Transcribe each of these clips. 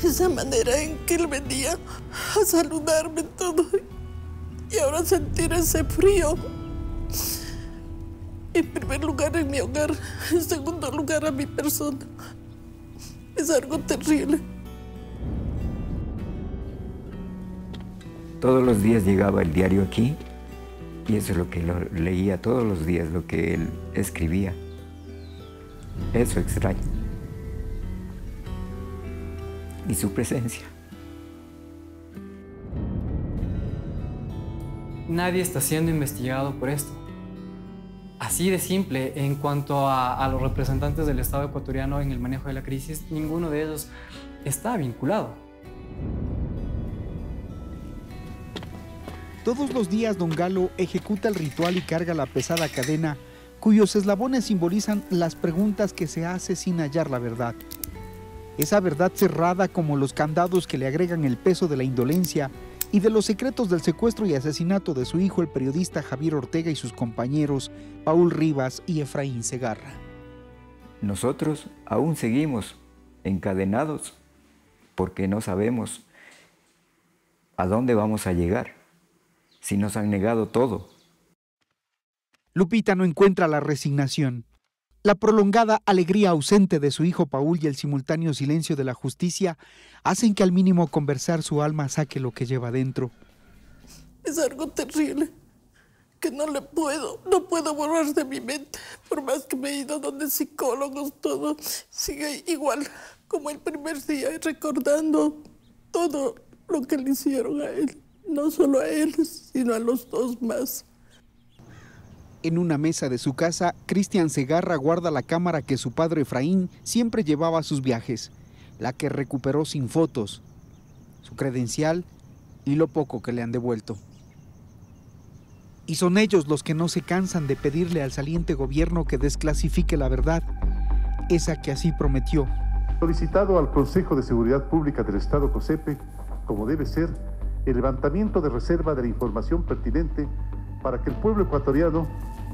esa manera en que él venía a saludarme todo. Y ahora sentir ese frío. En primer lugar en mi hogar, en segundo lugar a mi persona. Es algo terrible. Todos los días llegaba el diario aquí y eso es lo que leía todos los días, lo que él escribía. Eso extraño. Y su presencia. Nadie está siendo investigado por esto. Así de simple, en cuanto a los representantes del Estado ecuatoriano en el manejo de la crisis, ninguno de ellos está vinculado. Todos los días don Galo ejecuta el ritual y carga la pesada cadena, cuyos eslabones simbolizan las preguntas que se hace sin hallar la verdad. Esa verdad cerrada como los candados que le agregan el peso de la indolencia y de los secretos del secuestro y asesinato de su hijo, el periodista Javier Ortega, y sus compañeros Paul Rivas y Efraín Segarra. Nosotros aún seguimos encadenados porque no sabemos a dónde vamos a llegar si nos han negado todo. Lupita no encuentra la resignación. La prolongada alegría ausente de su hijo Paul y el simultáneo silencio de la justicia hacen que al mínimo conversar su alma saque lo que lleva dentro. Es algo terrible que no puedo borrar de mi mente. Por más que me he ido donde psicólogos, todo sigue igual como el primer día, recordando todo lo que le hicieron a él. No solo a él, sino a los dos más. En una mesa de su casa, Cristian Segarra guarda la cámara que su padre Efraín siempre llevaba a sus viajes, la que recuperó sin fotos, su credencial y lo poco que le han devuelto. Y son ellos los que no se cansan de pedirle al saliente gobierno que desclasifique la verdad, esa que así prometió. Solicitado al Consejo de Seguridad Pública del Estado COSEPE, como debe ser, el levantamiento de reserva de la información pertinente para que el pueblo ecuatoriano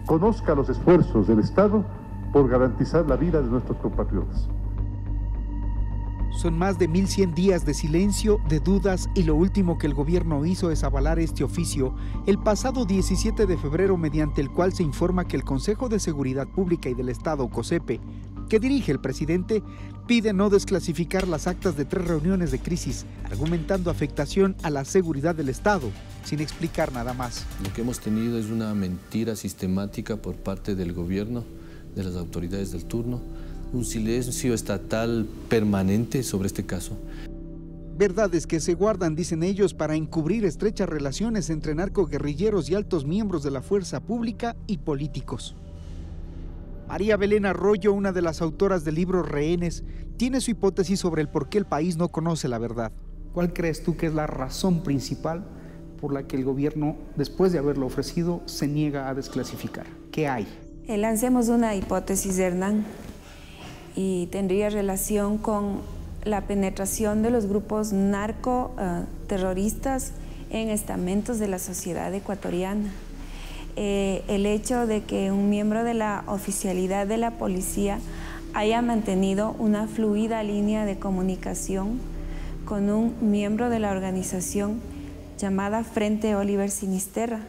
conozca los esfuerzos del Estado por garantizar la vida de nuestros compatriotas. Son más de 1100 días de silencio, de dudas, y lo último que el gobierno hizo es avalar este oficio el pasado 17 de febrero, mediante el cual se informa que el Consejo de Seguridad Pública y del Estado, COSEPE, que dirige el presidente, pide no desclasificar las actas de 3 reuniones de crisis, argumentando afectación a la seguridad del Estado, sin explicar nada más. Lo que hemos tenido es una mentira sistemática por parte del gobierno, de las autoridades del turno, un silencio estatal permanente sobre este caso. Verdades que se guardan, dicen ellos, para encubrir estrechas relaciones entre narcoguerrilleros y altos miembros de la fuerza pública y políticos. María Belén Arroyo, una de las autoras del libro Rehenes, tiene su hipótesis sobre el por qué el país no conoce la verdad. ¿Cuál crees tú que es la razón principal por la que el gobierno, después de haberlo ofrecido, se niega a desclasificar? ¿Qué hay? Lancemos una hipótesis, Hernán, y tendría relación con la penetración de los grupos narcoterroristas en estamentos de la sociedad ecuatoriana. El hecho de que un miembro de la oficialidad de la policía haya mantenido una fluida línea de comunicación con un miembro de la organización llamada Frente Oliver Sinisterra.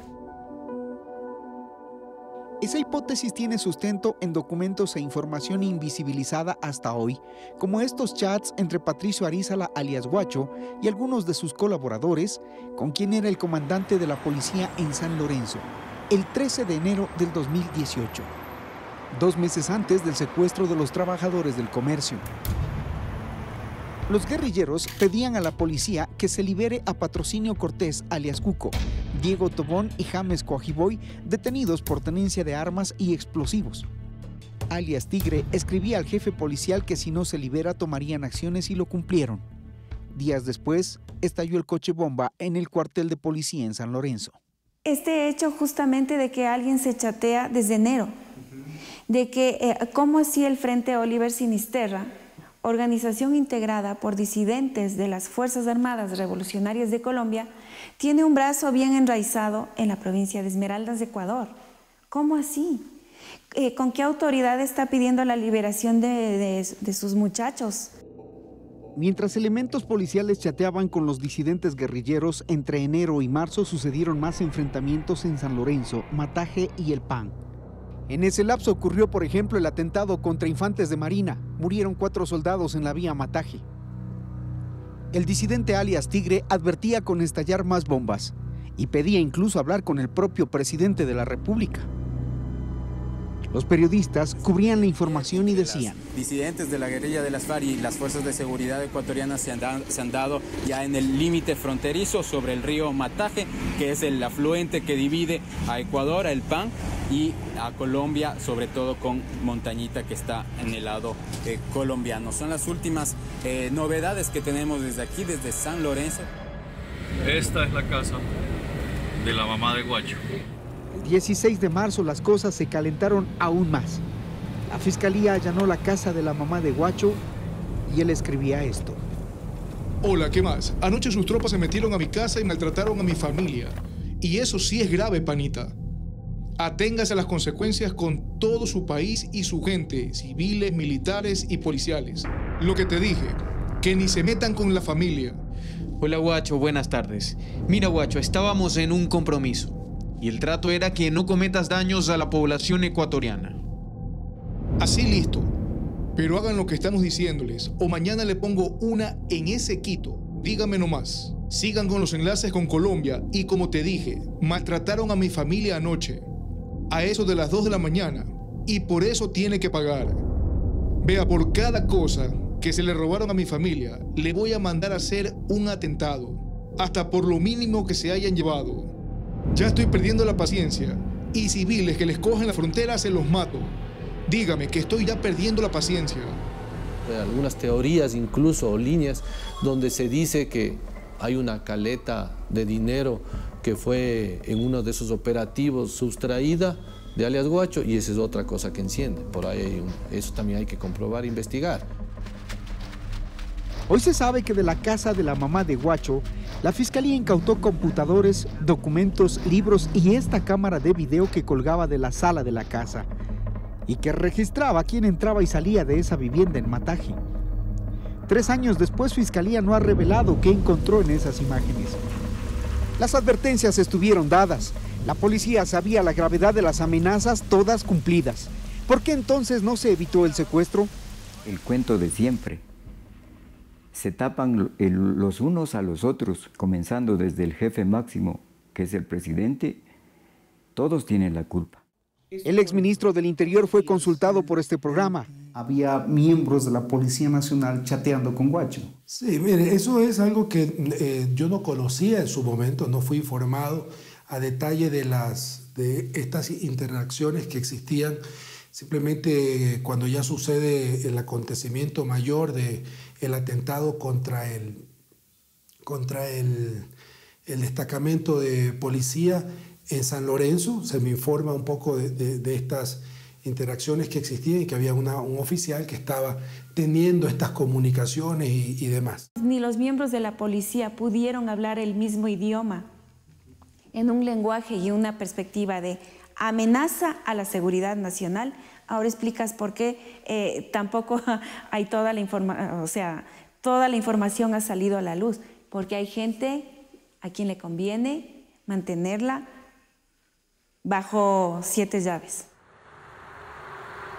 Esa hipótesis tiene sustento en documentos e información invisibilizada hasta hoy, como estos chats entre Patricio Arízala, alias Guacho, y algunos de sus colaboradores, con quien era el comandante de la policía en San Lorenzo, el 13 de enero del 2018, 2 meses antes del secuestro de los trabajadores del comercio. Los guerrilleros pedían a la policía que se libere a Patrocinio Cortés, alias Cuco, Diego Tobón y James Coajiboy, detenidos por tenencia de armas y explosivos. Alias Tigre escribía al jefe policial que si no se libera tomarían acciones, y lo cumplieron. Días después, estalló el coche bomba en el cuartel de policía en San Lorenzo. Este hecho justamente de que alguien se chatea desde enero, de que cómo así el Frente Oliver Sinisterra, organización integrada por disidentes de las Fuerzas Armadas Revolucionarias de Colombia, tiene un brazo bien enraizado en la provincia de Esmeraldas de Ecuador. ¿Cómo así? ¿Con qué autoridad está pidiendo la liberación de sus muchachos? Mientras elementos policiales chateaban con los disidentes guerrilleros, entre enero y marzo sucedieron más enfrentamientos en San Lorenzo, Mataje y El Pan. En ese lapso ocurrió, por ejemplo, el atentado contra infantes de Marina. Murieron 4 soldados en la vía Mataje. El disidente alias Tigre advertía con estallar más bombas y pedía incluso hablar con el propio presidente de la República. Los periodistas cubrían la información y decían: disidentes de la guerrilla de las FARC y las fuerzas de seguridad ecuatorianas se han dado ya en el límite fronterizo sobre el río Mataje, que es el afluente que divide a Ecuador, a El Pan, y a Colombia, sobre todo con Montañita, que está en el lado colombiano. Son las últimas novedades que tenemos desde aquí, desde San Lorenzo. Esta es la casa de la mamá de Guacho. El 16 de marzo las cosas se calentaron aún más. La fiscalía allanó la casa de la mamá de Guacho y él escribía esto. Hola, ¿qué más? Anoche sus tropas se metieron a mi casa y maltrataron a mi familia. Y eso sí es grave, panita. Aténgase a las consecuencias con todo su país y su gente, civiles, militares y policiales. Lo que te dije, que ni se metan con la familia. Hola, Guacho, buenas tardes. Mira, Guacho, estábamos en un compromiso. Y el trato era que no cometas daños a la población ecuatoriana. Así listo. Pero hagan lo que estamos diciéndoles, o mañana le pongo una en ese Quito. Dígame nomás. Sigan con los enlaces con Colombia y, como te dije, maltrataron a mi familia anoche. A eso de las 2 de la mañana. Y por eso tiene que pagar. Vea, por cada cosa que se le robaron a mi familia, le voy a mandar a hacer un atentado. Hasta por lo mínimo que se hayan llevado. Ya estoy perdiendo la paciencia. Y civiles que les cogen la frontera se los mato. Dígame que estoy ya perdiendo la paciencia. Algunas teorías incluso o líneas donde se dice que hay una caleta de dinero que fue en uno de esos operativos sustraída de alias Guacho, y esa es otra cosa que enciende. Por ahí eso también hay que comprobar e investigar. Hoy se sabe que de la casa de la mamá de Guacho, la fiscalía incautó computadores, documentos, libros y esta cámara de video que colgaba de la sala de la casa y que registraba quién entraba y salía de esa vivienda en Mataje. 3 años después, Fiscalía no ha revelado qué encontró en esas imágenes. Las advertencias estuvieron dadas. La policía sabía la gravedad de las amenazas, todas cumplidas. ¿Por qué entonces no se evitó el secuestro? El cuento de siempre. Se tapan los unos a los otros, comenzando desde el jefe máximo, que es el presidente. Todos tienen la culpa. El exministro del Interior fue consultado por este programa. Había miembros de la Policía Nacional chateando con Guacho. Sí, mire, eso es algo que yo no conocía en su momento, no fui informado a detalle de estas interacciones que existían. Simplemente cuando ya sucede el acontecimiento mayor del atentado contra el destacamento de policía en San Lorenzo, se me informa un poco de estas interacciones que existían y que había un oficial que estaba teniendo estas comunicaciones y demás. Ni los miembros de la policía pudieron hablar el mismo idioma en un lenguaje y una perspectiva de amenaza a la seguridad nacional. Ahora explicas por qué tampoco hay toda la información ha salido a la luz, porque hay gente a quien le conviene mantenerla bajo 7 llaves.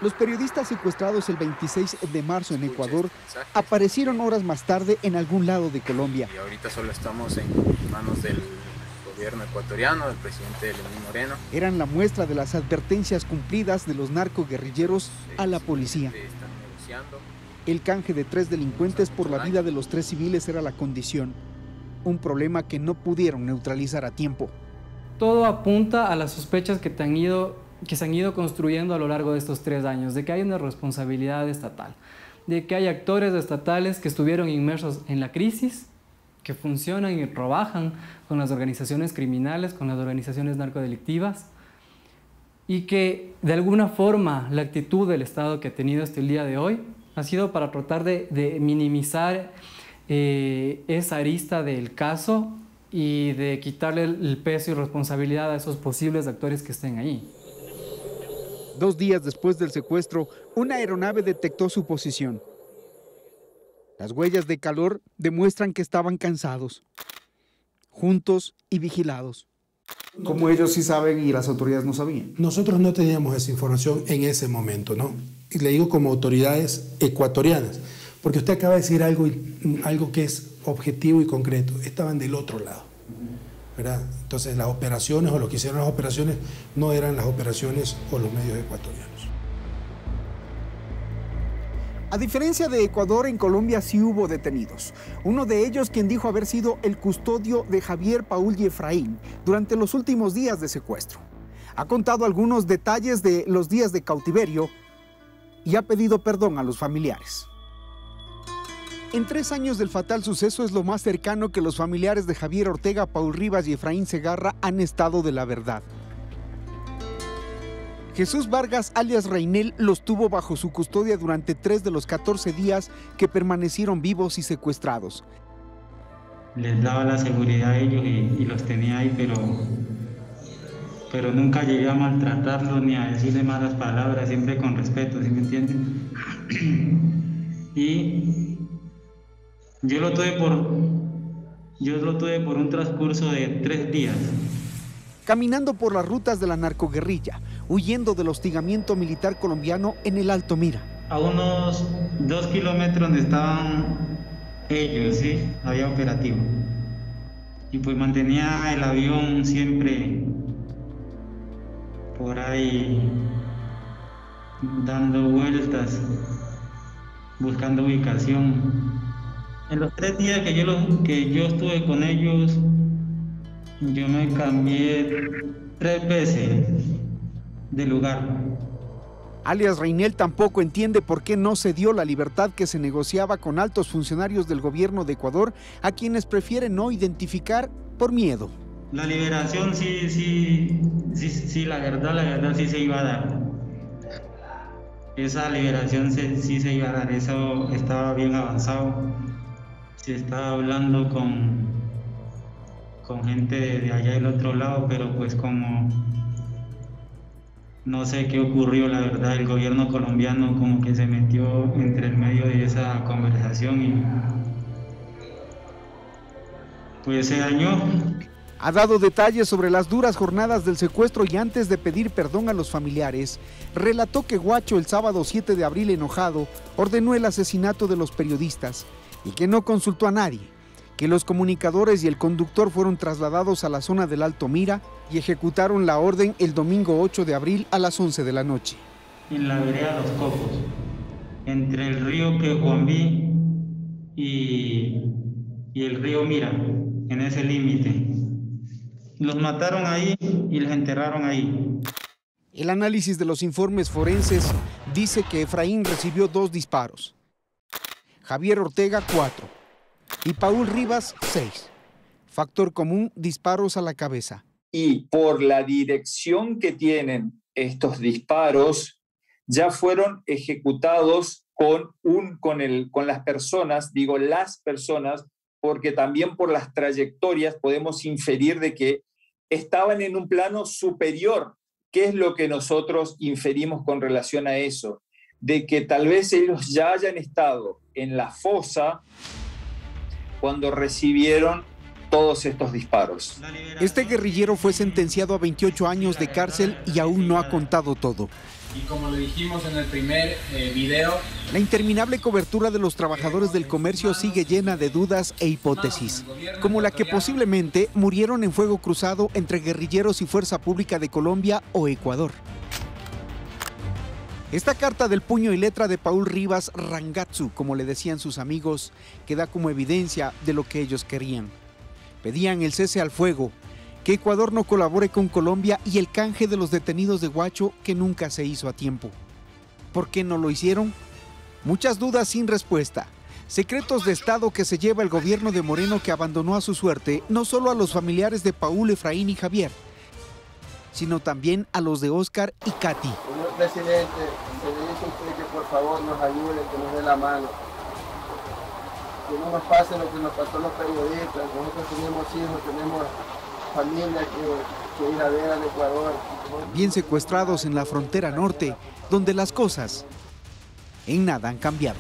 Los periodistas secuestrados el 26 de marzo en Ecuador aparecieron horas más tarde en algún lado de Colombia. Y ahorita solo estamos en manos del gobierno ecuatoriano, del presidente Lenín Moreno. Eran la muestra de las advertencias cumplidas de los narcoguerrilleros a la policía. El canje de 3 delincuentes por la vida de los 3 civiles era la condición, un problema que no pudieron neutralizar a tiempo. Todo apunta a las sospechas que se han ido construyendo a lo largo de estos 3 años, de que hay una responsabilidad estatal, de que hay actores estatales que estuvieron inmersos en la crisis, que funcionan y trabajan con las organizaciones criminales, con las organizaciones narcodelictivas, y que de alguna forma la actitud del Estado que ha tenido hasta el día de hoy ha sido para tratar de minimizar esa arista del caso y de quitarle el peso y responsabilidad a esos posibles actores que estén ahí. 2 días después del secuestro, una aeronave detectó su posición. Las huellas de calor demuestran que estaban cansados, juntos y vigilados. Como ellos sí saben y las autoridades no sabían. Nosotros no teníamos esa información en ese momento, ¿no? Y le digo como autoridades ecuatorianas, porque usted acaba de decir algo que es objetivo y concreto. Estaban del otro lado, ¿verdad? Entonces las operaciones o lo que hicieron las operaciones no eran las operaciones o los medios ecuatorianos. A diferencia de Ecuador, en Colombia sí hubo detenidos. Uno de ellos quien dijo haber sido el custodio de Javier, Paul y Efraín durante los últimos días de secuestro. Ha contado algunos detalles de los días de cautiverio y ha pedido perdón a los familiares. En 3 años del fatal suceso es lo más cercano que los familiares de Javier Ortega, Paul Rivas y Efraín Segarra han estado de la verdad. Jesús Vargas, alias Reinel, los tuvo bajo su custodia durante 3 de los 14 días que permanecieron vivos y secuestrados. Les daba la seguridad a ellos y los tenía ahí, pero nunca llegué a maltratarlos ni a decirle malas palabras, siempre con respeto, ¿sí me entienden? Y yo lo tuve por un transcurso de 3 días. Caminando por las rutas de la narcoguerrilla, huyendo del hostigamiento militar colombiano en el Alto Mira. A unos 2 kilómetros donde estaban ellos, ¿sí? Había operativo. Y pues mantenía el avión siempre por ahí dando vueltas, buscando ubicación. En los 3 días que yo estuve con ellos, yo me cambié 3 veces de lugar. Alias Reinel tampoco entiende por qué no se dio la libertad que se negociaba con altos funcionarios del gobierno de Ecuador, a quienes prefieren no identificar por miedo. La liberación sí, la verdad sí se iba a dar. Esa liberación sí se iba a dar, eso estaba bien avanzado. Se estaba hablando con gente de allá del otro lado, pero pues como no sé qué ocurrió, la verdad, el gobierno colombiano como que se metió entre el medio de esa conversación y pues se dañó. Ha dado detalles sobre las duras jornadas del secuestro y antes de pedir perdón a los familiares, relató que Guacho el sábado 7 de abril enojado ordenó el asesinato de los periodistas y que no consultó a nadie, que los comunicadores y el conductor fueron trasladados a la zona del Alto Mira y ejecutaron la orden el domingo 8 de abril a las 11 de la noche. En la vereda Los Cocos, entre el río Quejuambí y el río Mira, en ese límite. Los mataron ahí y los enterraron ahí. El análisis de los informes forenses dice que Efraín recibió 2 disparos, Javier Ortega 4 y Paul Rivas 6. Factor común, disparos a la cabeza. Y por la dirección que tienen estos disparos, ya fueron ejecutados con las personas, digo las personas, porque también por las trayectorias podemos inferir de que estaban en un plano superior. ¿Qué es lo que nosotros inferimos con relación a eso? De que tal vez ellos ya hayan estado en la fosa cuando recibieron todos estos disparos. Este guerrillero fue sentenciado a 28 años de cárcel y aún no ha contado todo. Y como lo dijimos en el primer video, la interminable cobertura de los trabajadores del comercio sigue llena de dudas e hipótesis, como la que posiblemente murieron en fuego cruzado entre guerrilleros y Fuerza Pública de Colombia o Ecuador. Esta carta del puño y letra de Paul Rivas Rangatsu, como le decían sus amigos, queda como evidencia de lo que ellos querían. Pedían el cese al fuego, que Ecuador no colabore con Colombia y el canje de los detenidos de Guacho, que nunca se hizo a tiempo. ¿Por qué no lo hicieron? Muchas dudas sin respuesta. Secretos de Estado que se lleva el gobierno de Moreno, que abandonó a su suerte no solo a los familiares de Paul, Efraín y Javier, sino también a los de Oscar y Katy. Señor presidente, se le dice a usted que por favor nos ayude, que nos dé la mano. Que no nos pase lo que nos pasó a los periodistas. Nosotros tenemos hijos, tenemos familia que ir a ver al Ecuador. Bien secuestrados en la frontera norte, donde las cosas en nada han cambiado.